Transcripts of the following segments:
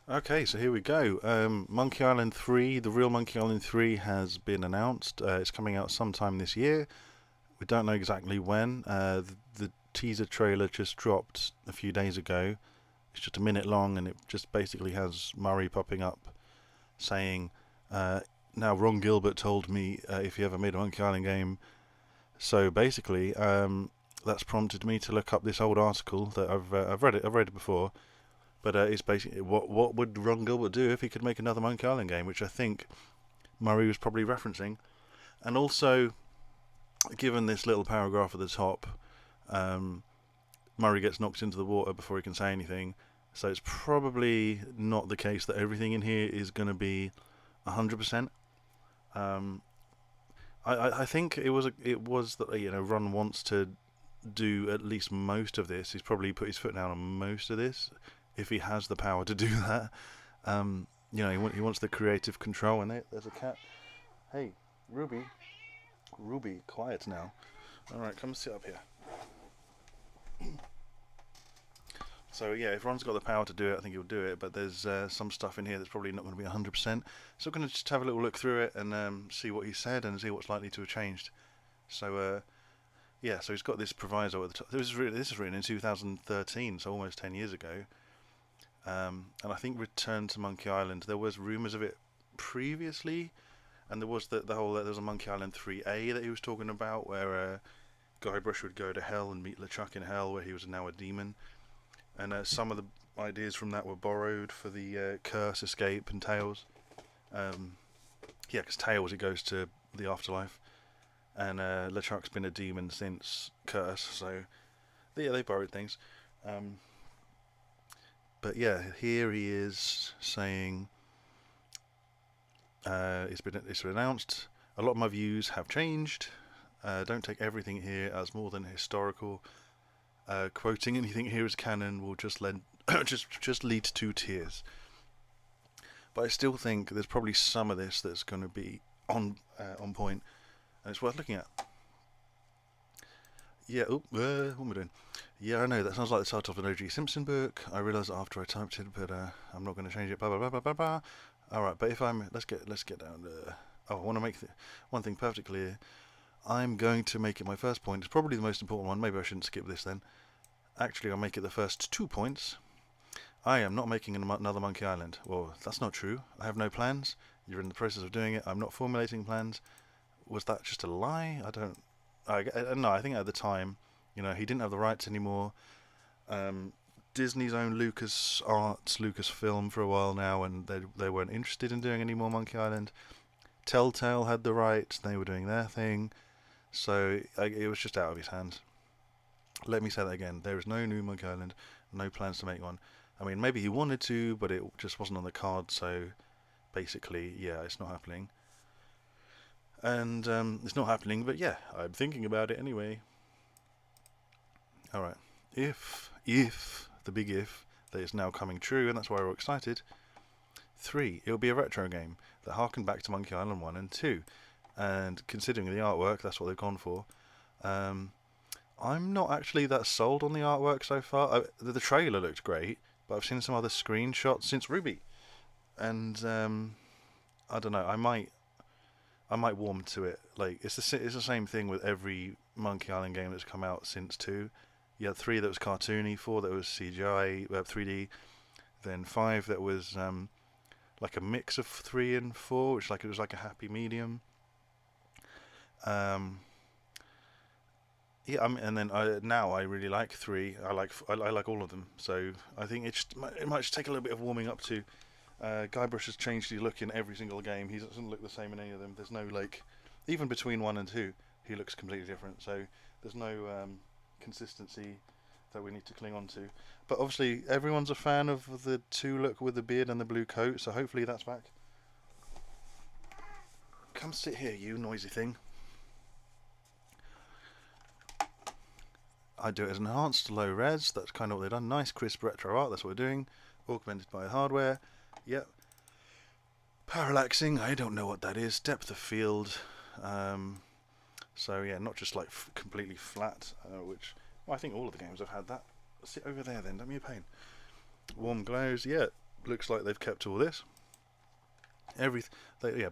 Okay, so here we go. Monkey Island 3, the real Monkey Island 3 has been announced. It's coming out sometime this year. We don't know exactly when. The teaser trailer just dropped a few days ago. It's just a minute long and it just basically has Murray popping up saying, uh, now Ron Gilbert told me if he ever made a Monkey Island game. So basically, that's prompted me to look up this old article that I've read it before. But it's basically what would Ron Gilbert do if he could make another Monkey Island game, which I think Murray was probably referencing. And also, given this little paragraph at the top, um, Murray gets knocked into the water before he can say anything. So it's probably not the case that everything in here is going to be 100%. Um, I think it was that Ron wants to do at least most of this. He's probably put his foot down on most of this, if he has the power to do that. He wants the creative control. And there's a cat. Hey, Ruby, quiet now. All right, come sit up here. So yeah, if Ron's got the power to do it, I think he'll do it. But there's some stuff in here that's probably not going to be 100%. So we're going to just have a little look through it and see what he said and see what's likely to have changed. So yeah, so he's got this proviso at the top. This is written in 2013, so almost 10 years ago. And I think Return to Monkey Island. There was rumours of it previously, and there was there was a Monkey Island 3A that he was talking about, where Guybrush would go to hell and meet LeChuck in hell, where he was now a demon. And some of the ideas from that were borrowed for the Curse, Escape, and Tails. Yeah, because Tails, it goes to the afterlife, and LeChuck's been a demon since Curse, so yeah, they borrowed things. But yeah, here he is saying it's been announced. A lot of my views have changed. Don't take everything here as more than historical. Quoting anything here as canon will just just lead to tears. But I still think there's probably some of this that's going to be on point, and it's worth looking at. Yeah. What am I doing? Yeah, I know that sounds like the title of an O.G. Simpson book. I realised that after I typed it, but I'm not going to change it. Blah blah blah blah blah blah. All right, but if I'm let's get down to. Oh, I want to make one thing perfectly clear. I'm going to make it my first point. It's probably the most important one. Maybe I shouldn't skip this then. Actually, I'll make it the first 2 points. I am not making another Monkey Island. Well, that's not true. I have no plans. You're in the process of doing it. I'm not formulating plans. Was that just a lie? I don't. No, I think at the time, he didn't have the rights anymore. Disney's owned Lucasfilm for a while now, and they weren't interested in doing any more Monkey Island. Telltale had the rights; they were doing their thing, so it was just out of his hands. Let me say that again: there is no new Monkey Island, no plans to make one. I mean, maybe he wanted to, but it just wasn't on the card. So basically, yeah, it's not happening. And it's not happening, but yeah, I'm thinking about it anyway. Alright. If the big if, that is now coming true, and that's why we're excited. 3. It will be a retro game that harkened back to Monkey Island 1 and 2. And considering the artwork, that's what they've gone for. I'm not actually that sold on the artwork so far. The trailer looked great, but I've seen some other screenshots since Ruby. And I don't know, I might warm to it. Like it's the same thing with every Monkey Island game that's come out since 2. You had 3 that was cartoony, 4 that was CGI, 3D, then 5 that was like a mix of 3 and 4, which it was like a happy medium. Yeah, and then now I really like 3. I like all of them. So I think it might just take a little bit of warming up to. Guybrush has changed his look in every single game. He doesn't look the same in any of them. There's no even between 1 and 2, he looks completely different. So there's no consistency that we need to cling on to. But obviously everyone's a fan of the 2 look with the beard and the blue coat. So hopefully that's back. Come sit here, you noisy thing. I do it as enhanced, low res. That's kind of what they've done. Nice crisp retro art. That's what we're doing. Augmented by hardware. Yep. Parallaxing, I don't know what that is. Depth of field. So yeah, not just completely flat, which I think all of the games have had that. Sit over there then, don't be a pain. Warm glows, yeah. looks like they've kept all this.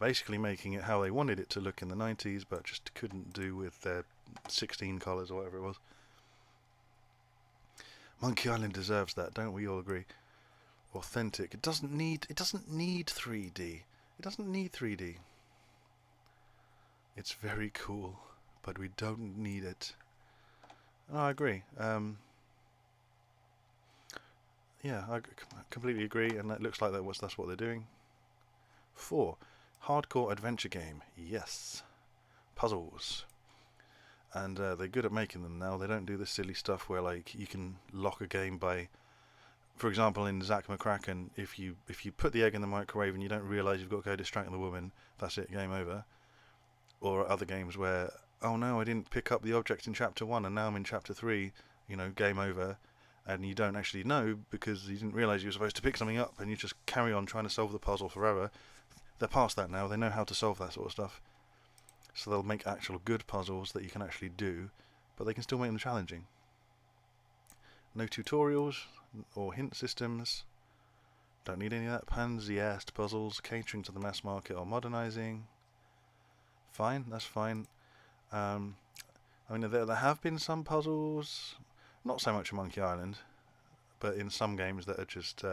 Basically making it how they wanted it to look in the 90s, but just couldn't do with their 16 colours or whatever it was. Monkey Island deserves that, don't we all agree? Authentic. It doesn't need 3D. It doesn't need 3D. It's very cool, but we don't need it. And I agree. Yeah, I completely agree, and it looks like that's what they're doing. 4. Hardcore adventure game. Yes. Puzzles. And they're good at making them now. They don't do the silly stuff where like you can lock a game by, for example, in Zack McCracken, if you put the egg in the microwave and you don't realise you've got to go distract the woman, that's it, game over. Or other games where, oh no, I didn't pick up the object in chapter 1 and now I'm in chapter 3, game over, and you don't actually know because you didn't realise you were supposed to pick something up and you just carry on trying to solve the puzzle forever. They're past that now. They know how to solve that sort of stuff. So they'll make actual good puzzles that you can actually do, but they can still make them challenging. No tutorials or hint systems. Don't need any of that pansy-ass puzzles. Catering to the mass market or modernising. Fine, that's fine. There have been some puzzles, not so much in Monkey Island, but in some games that are just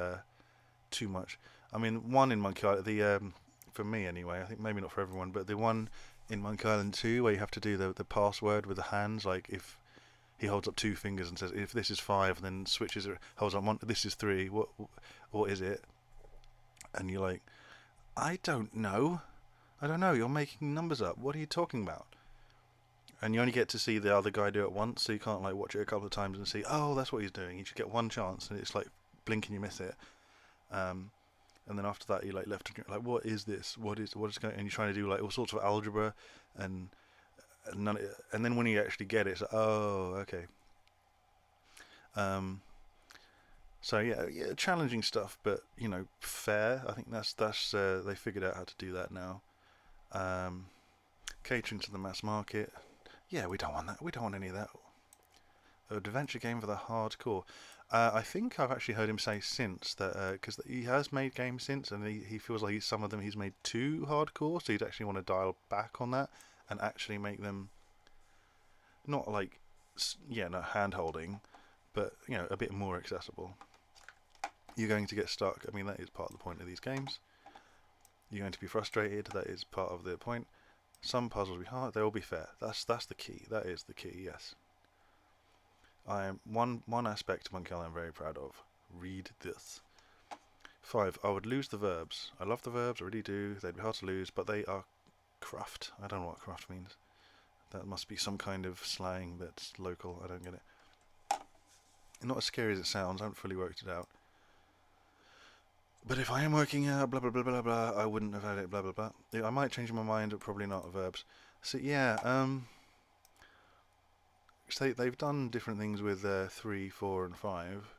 too much. I mean, one in Monkey Island, for me anyway, I think maybe not for everyone, but the one in Monkey Island 2 where you have to do the password with the hands, like if he holds up 2 fingers and says, if this is 5, and then switches it, holds up 1, this is 3, what is it? And you're like, I don't know, you're making numbers up, what are you talking about? And you only get to see the other guy do it once, so you can't like watch it a couple of times and see, oh, that's what he's doing. You just get one chance, and it's like blink and you miss it. And then after that, you're like left like, what is this? What is going? And you're trying to do like all sorts of algebra, and then when you actually get it, it's like, oh, okay. So yeah, challenging stuff, but fair. I think that's they figured out how to do that now. Catering to the mass market. Yeah, we don't want that. We don't want any of that. An adventure game for the hardcore. I think I've actually heard him say since that because he has made games since, and he feels like some of them he's made too hardcore, so he'd actually want to dial back on that and actually make them not like hand holding, but a bit more accessible. You're going to get stuck. I mean, that is part of the point of these games. You're going to be frustrated. That is part of the point. Some puzzles will be hard. They will be fair. That's the key. That is the key. Yes. I am one aspect of Monkey Island I'm very proud of. Read this. 5. I would lose the verbs. I love the verbs, I really do. They'd be hard to lose, but they are cruft. I don't know what cruft means. That must be some kind of slang that's local. I don't get it. Not as scary as it sounds. I haven't fully worked it out. But if I am working out blah blah blah blah blah, I wouldn't have had it blah blah blah. I might change my mind, but probably not verbs. So yeah, so they've done different things with 3, 4, and 5,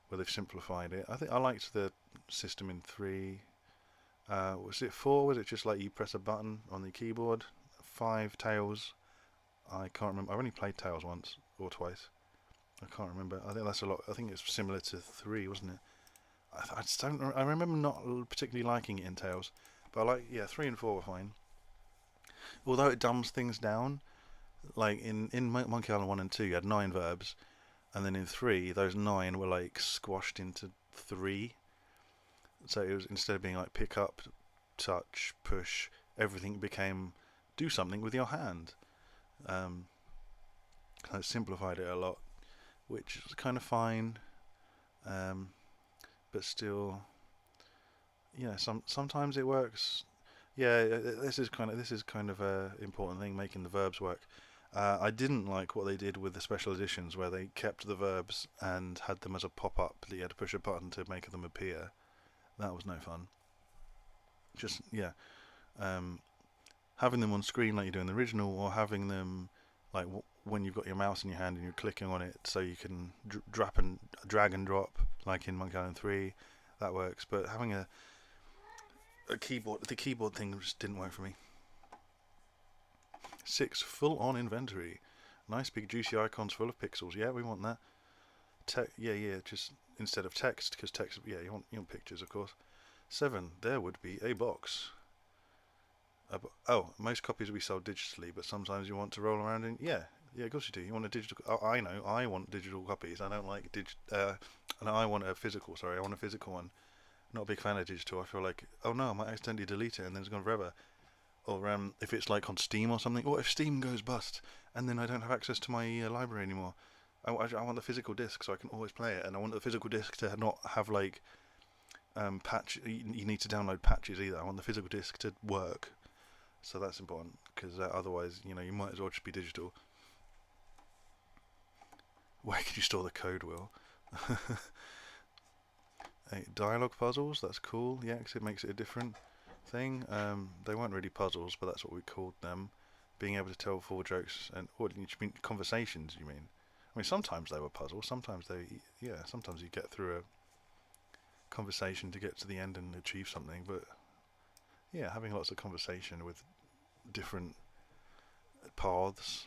where they've simplified it. I think I liked the system in 3. Was it 4? Was it just like you press a button on the keyboard? 5, Tails. I can't remember. I've only played Tails once or twice. I can't remember. I think that's a lot. I think it's similar to 3, wasn't it? I just don't. I remember not particularly liking it in Tails, but 3 and 4 were fine. Although it dumbs things down. Like in Monkey Island 1 and 2, you had 9 verbs, and then in 3, those 9 were like squashed into 3. So it was, instead of being like pick up, touch, push, everything became do something with your hand. I simplified it a lot, which is kind of fine, but still, sometimes it works. Yeah, this is kind of a important thing, making the verbs work. I didn't like what they did with the special editions, where they kept the verbs and had them as a pop-up that you had to push a button to make them appear. That was no fun. Just having them on screen like you do in the original, or having them like when you've got your mouse in your hand and you're clicking on it, so you can drag and drop like in Monkey Island 3. That works, but having a keyboard, the keyboard thing just didn't work for me. 6. Full on inventory. Nice big juicy icons full of pixels. Yeah, we want that. Yeah, just instead of text, because text, yeah, you want pictures, of course. 7, there would be a box. Oh, most copies will be sold digitally, but sometimes you want to roll around in. Yeah, of course you do. You want a digital. Oh, I know. I want digital copies. I don't like and I want a physical. Sorry, I want a physical one. Not a big fan of digital. I feel like, oh no, I might accidentally delete it and then it's gone forever. Or if it's like on Steam or something. What if Steam goes bust and then I don't have access to my library anymore? I want the physical disc so I can always play it, and I want the physical disc to not have like patch. You need to download patches either. I want the physical disc to work. So that's important, because otherwise, you might as well just be digital. Where can you store the code, Will? Dialogue puzzles, that's cool. Yeah, because it makes it a different thing. They weren't really puzzles, but that's what we called them. Being able to tell 4 jokes, and what you mean conversations? You mean? I mean, sometimes they were puzzles. Sometimes sometimes you get through a conversation to get to the end and achieve something. But yeah, having lots of conversation with different paths.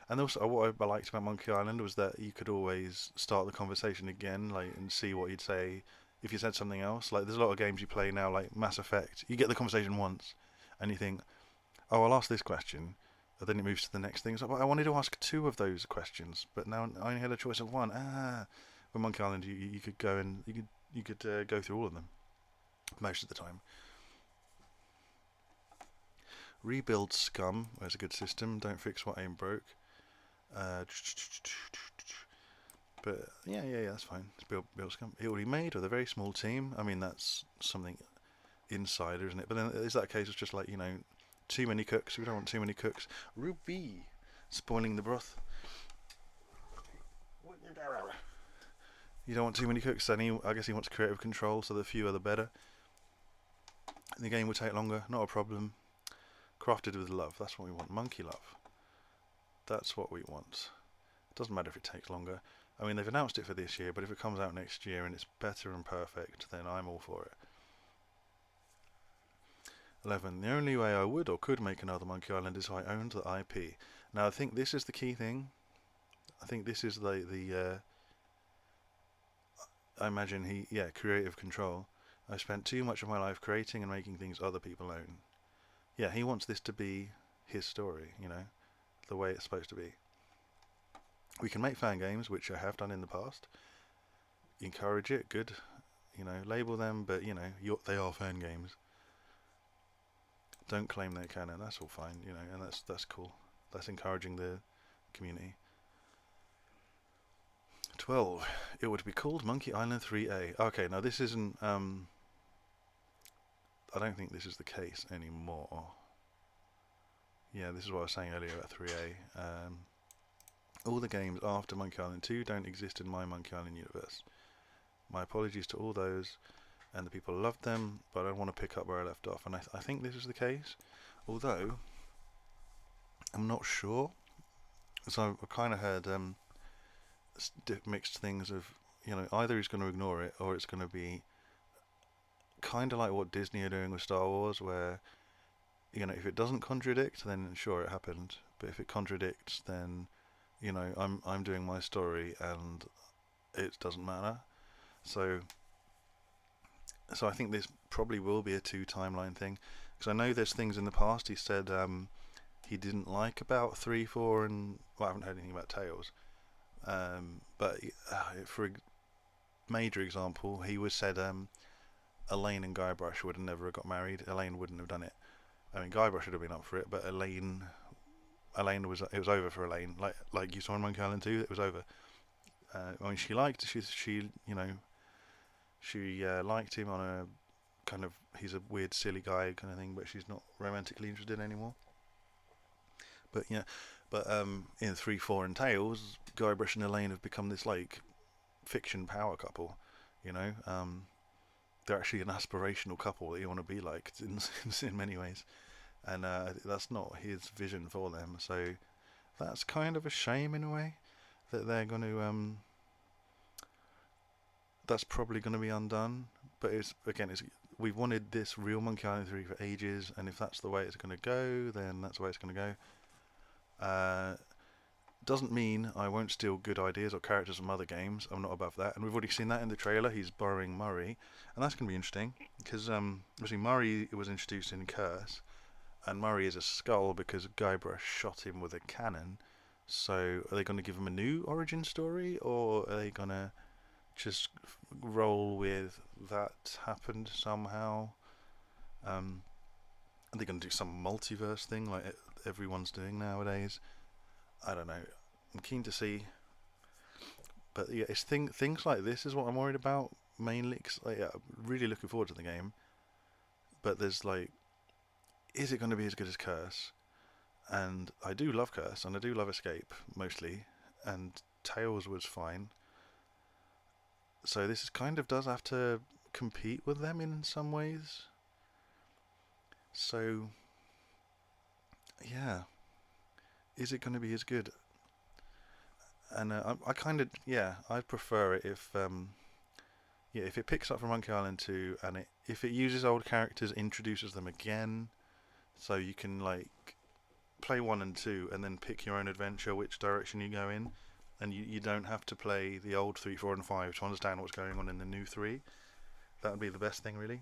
And also, what I liked about Monkey Island was that you could always start the conversation again, like, and see what he'd say if you said something else. Like, there's a lot of games you play now, like Mass Effect. You get the conversation once, and you think, "Oh, I'll ask this question," and then it moves to the next thing. It's like, well, I wanted to ask 2 of those questions, but now I only had a choice of 1. With Monkey Island, you could go and you could go through all of them most of the time. Rebuild scum. There's a good system. Don't fix what ain't broke. But yeah, that's fine. It's build scum. It will be made with a very small team. I mean, that's something insider, isn't it? But then is that a case of just like, too many cooks? We don't want too many cooks. Ruby, spoiling the broth. You don't want too many cooks. Then I guess he wants creative control, so the fewer the better. The game will take longer. Not a problem. Crafted with love. That's what we want. Monkey love. That's what we want. It doesn't matter if it takes longer. I mean, they've announced it for this year, but if it comes out next year and it's better and perfect, then I'm all for it. 11. The only way I would or could make another Monkey Island is if I owned the IP. Now, I think this is the key thing. I think this is I imagine creative control. I spent too much of my life creating and making things other people own. Yeah, he wants this to be his story, the way it's supposed to be. We can make fan games, which I have done in the past. Encourage it, good. Label them, but they are fan games. Don't claim they're canon. That's all fine, and that's cool. That's encouraging the community. 12. It would be called Monkey Island 3A. Okay, now this isn't. I don't think this is the case anymore. Yeah, this is what I was saying earlier about 3A. All the games after Monkey Island 2 don't exist in my Monkey Island universe. My apologies to all those, and the people loved them, but I want to pick up where I left off. And I think this is the case, although I'm not sure. So I kind of heard mixed things of, either he's going to ignore it or it's going to be kind of like what Disney are doing with Star Wars, where if it doesn't contradict, then sure, it happened. But if it contradicts, then I'm doing my story and it doesn't matter. So I think this probably will be a 2 timeline thing, because I know there's things in the past he said he didn't like about 3, 4, and I haven't heard anything about Tails. But for a major example, he was said Elaine and Guybrush would have never got married. Elaine wouldn't have done it. I mean, Guybrush would have been up for it, but Elaine it was over for Elaine. Like you saw in Monkey Island 2, it was over. I mean, she liked him on a kind of, he's a weird, silly guy kind of thing, but she's not romantically interested anymore. But in 3, 4, and Tails, Guybrush and Elaine have become this like fiction power couple. They're actually an aspirational couple that you want to be like in many ways, and that's not his vision for them. So that's kind of a shame in a way that they're going to that's probably going to be undone. But we've wanted this real Monkey Island 3 for ages, and if that's the way it's going to go, then that's the way it's going to go. Doesn't mean I won't steal good ideas or characters from other games. I'm not above that. And we've already seen that in the trailer. He's borrowing Murray. And that's going to be interesting. Because obviously Murray was introduced in Curse. And Murray is a skull because Guybrush shot him with a cannon. So are they going to give him a new origin story? Or are they going to just roll with that happened somehow? Are they going to do some multiverse thing like everyone's doing nowadays? I don't know. I'm keen to see, but yeah, it's things like this is what I'm worried about mainly. Cause like, yeah, I'm really looking forward to the game, but there's like, is it going to be as good as Curse? And I do love Curse, and I do love Escape mostly, and Tales was fine. So this is kind of does have to compete with them in some ways. So yeah, is it going to be as good? And I kind of I prefer it if it picks up from Monkey Island 2 and if it uses old characters, introduces them again, so you can like play 1 and 2 and then pick your own adventure which direction you go in, and you don't have to play the old 3, 4 and 5 to understand what's going on in the new 3. That would be the best thing really.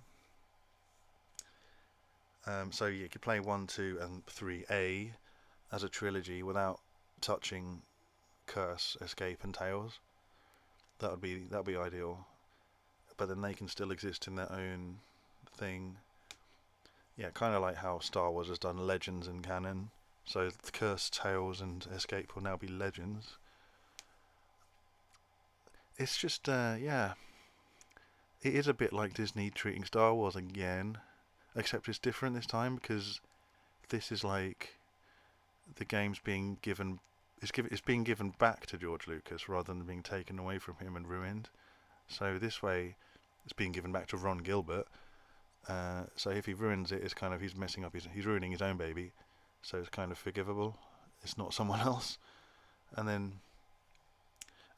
So you could play 1, 2 and 3A as a trilogy without touching Curse, Escape and Tales. That'd be ideal. But then they can still exist in their own thing. Yeah, kind of like how Star Wars has done Legends and canon. So the Curse, Tales and Escape will now be Legends. It's just it is a bit like Disney treating Star Wars again, except it's different this time because this is like the game's being given. It's being given back to George Lucas rather than being taken away from him and ruined. So this way, it's being given back to Ron Gilbert. So if he ruins it, it's kind of he's messing up. He's ruining his own baby. So it's kind of forgivable. It's not someone else. And then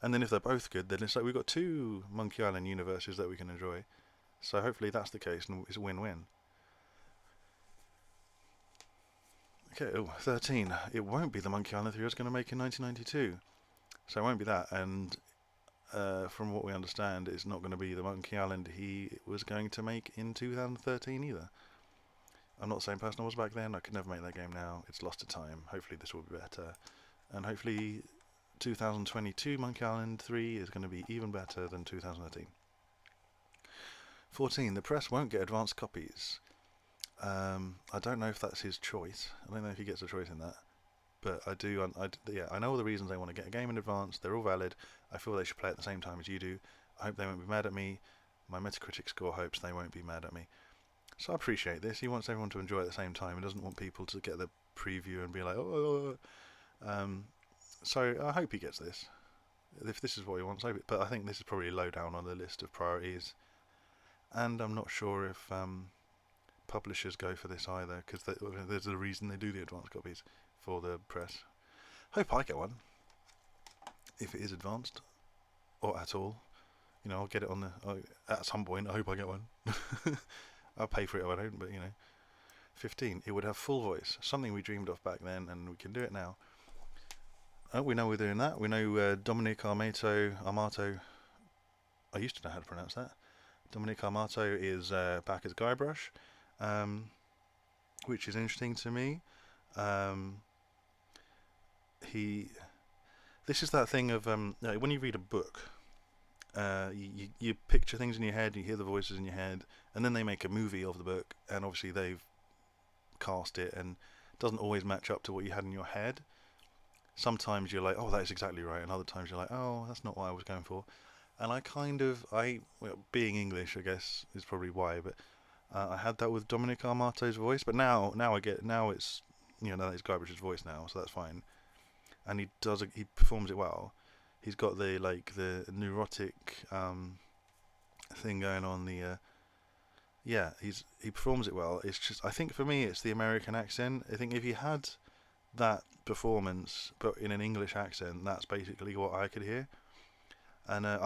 if they're both good, then it's like we've got 2 Monkey Island universes that we can enjoy. So hopefully that's the case and it's a win-win. Okay, 13. It won't be the Monkey Island 3 I was going to make in 1992. So it won't be that, and from what we understand, it's not going to be the Monkey Island he was going to make in 2013 either. I'm not the same person I was back then. I could never make that game now. It's lost to time. Hopefully this will be better. And hopefully 2022 Monkey Island 3 is going to be even better than 2013. 14. The press won't get advanced copies. I don't know if that's his choice. I don't know if he gets a choice in that. But I do, I know all the reasons they want to get a game in advance. They're all valid. I feel they should play at the same time as you do. I hope they won't be mad at me. My Metacritic score hopes they won't be mad at me. So I appreciate this. He wants everyone to enjoy at the same time. He doesn't want people to get the preview and be like, oh. So I hope he gets this. If this is what he wants, but I think this is probably low down on the list of priorities. And I'm not sure if publishers go for this either, because there's a reason they do the advanced copies for the press. Hope I get one if it is advanced or at all. I'll get it on at some point. I hope I get one. I'll pay for it if I don't, but 15. It would have full voice, something we dreamed of back then, and we can do it now. We know we're doing that. We know Dominic Armato. I used to know how to pronounce that. Dominic Armato is back as Guybrush, which is interesting to me. This is that thing of when you read a book, you picture things in your head, you hear the voices in your head, and then they make a movie of the book, and obviously they've cast it, and it doesn't always match up to what you had in your head. Sometimes you're like, oh, that is exactly right, and other times you're like, oh, that's not what I was going for. And being English, I guess, is probably why, but I had that with Dominic Armato's voice, but now it's, that is Guybrush's voice now, so that's fine. And he performs it well. He's got the neurotic thing going on. He performs it well. It's just, I think for me, it's the American accent. I think if he had that performance, but in an English accent, that's basically what I could hear. And it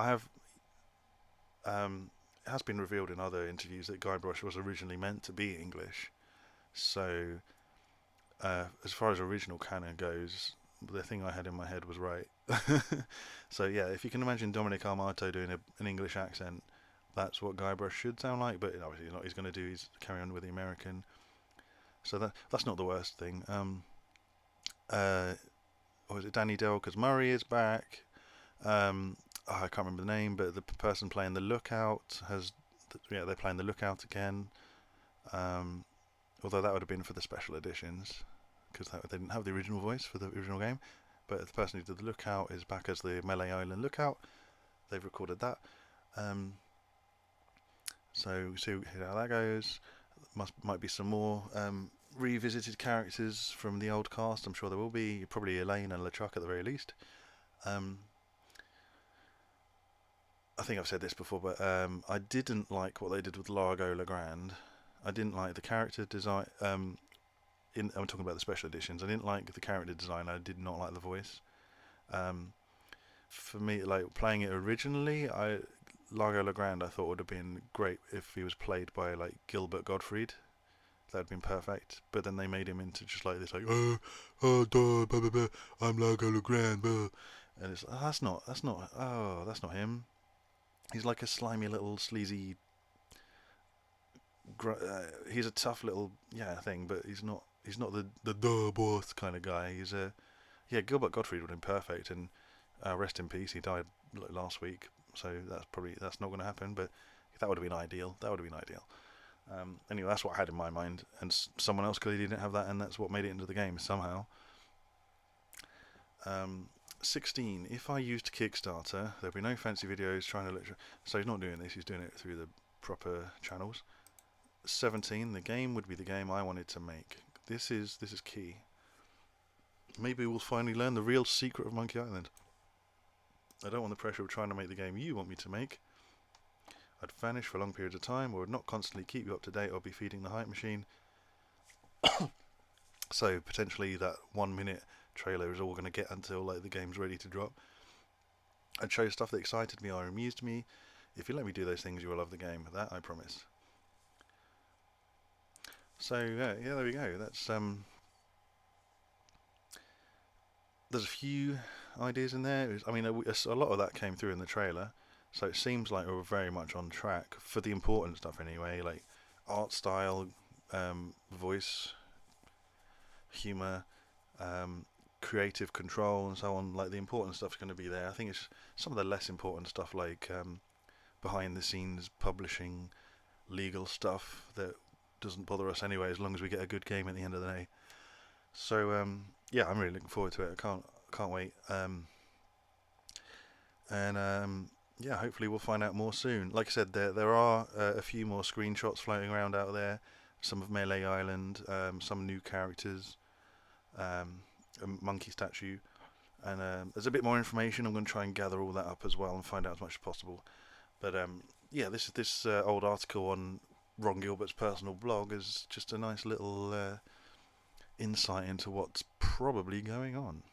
has been revealed in other interviews that Guybrush was originally meant to be English. So, as far as original canon goes, the thing I had in my head was right. So yeah, if you can imagine Dominic Armato doing an English accent, that's what Guybrush should sound like. But obviously not. He's going to do. He's carry on with the American. So that's not the worst thing. Uh, or is it Danny Dale? Because Murray is back. I can't remember the name, but the person playing the Lookout yeah, they're playing the Lookout again. Although that would have been for the special editions, because they didn't have the original voice for the original game. But the person who did the Lookout is back as the Melee Island Lookout. They've recorded that. So we'll see how that goes. Might be some more revisited characters from the old cast. I'm sure there will be. Probably Elaine and LeChuck at the very least. I think I've said this before, but I didn't like what they did with Largo Legrand. I didn't like the character design. I'm talking about the special editions. I didn't like the character design. I did not like the voice. For me, like playing it originally, Largo Legrand I thought would have been great if he was played by like Gilbert Gottfried. That'd been perfect. But then they made him into just like this, like duh, blah, blah, blah, I'm Largo Legrand, blah. And it's that's not him. He's like a slimy little sleazy. He's a tough little thing, but he's not the duh boss kind of guy. He's Gilbert Gottfried would have been perfect, and rest in peace. He died last week, so that's not going to happen. But that would have been ideal. Anyway, that's what I had in my mind, and someone else clearly didn't have that, and that's what made it into the game somehow. 16. If I used Kickstarter, there'd be no fancy videos trying to lecture. So he's not doing this. He's doing it through the proper channels. 17. The game would be the game I wanted to make. This is key. Maybe we'll finally learn the real secret of Monkey Island. I don't want the pressure of trying to make the game you want me to make. I'd vanish for long periods of time, or would not constantly keep you up to date, or be feeding the hype machine. So potentially that 1 minute trailer is all we're going to get until like the game's ready to drop. I'd show stuff that excited me or amused me. If you let me do those things, you will love the game. That I promise. So yeah, there we go. That's there's a few ideas in there. I mean, a lot of that came through in the trailer, so it seems like we're very much on track for the important stuff anyway, like art style, voice, humor, creative control, and so on. Like the important stuff's going to be there. I think it's some of the less important stuff, like behind the scenes publishing, legal stuff that doesn't bother us anyway, as long as we get a good game at the end of the day. So yeah, I'm really looking forward to it. I can't wait. Yeah, hopefully we'll find out more soon. Like I said, there are a few more screenshots floating around out there. Some of Melee Island, some new characters, a monkey statue, and there's a bit more information. I'm going to try and gather all that up as well and find out as much as possible. But yeah, this old article on Ron Gilbert's personal blog is just a nice little insight into what's probably going on.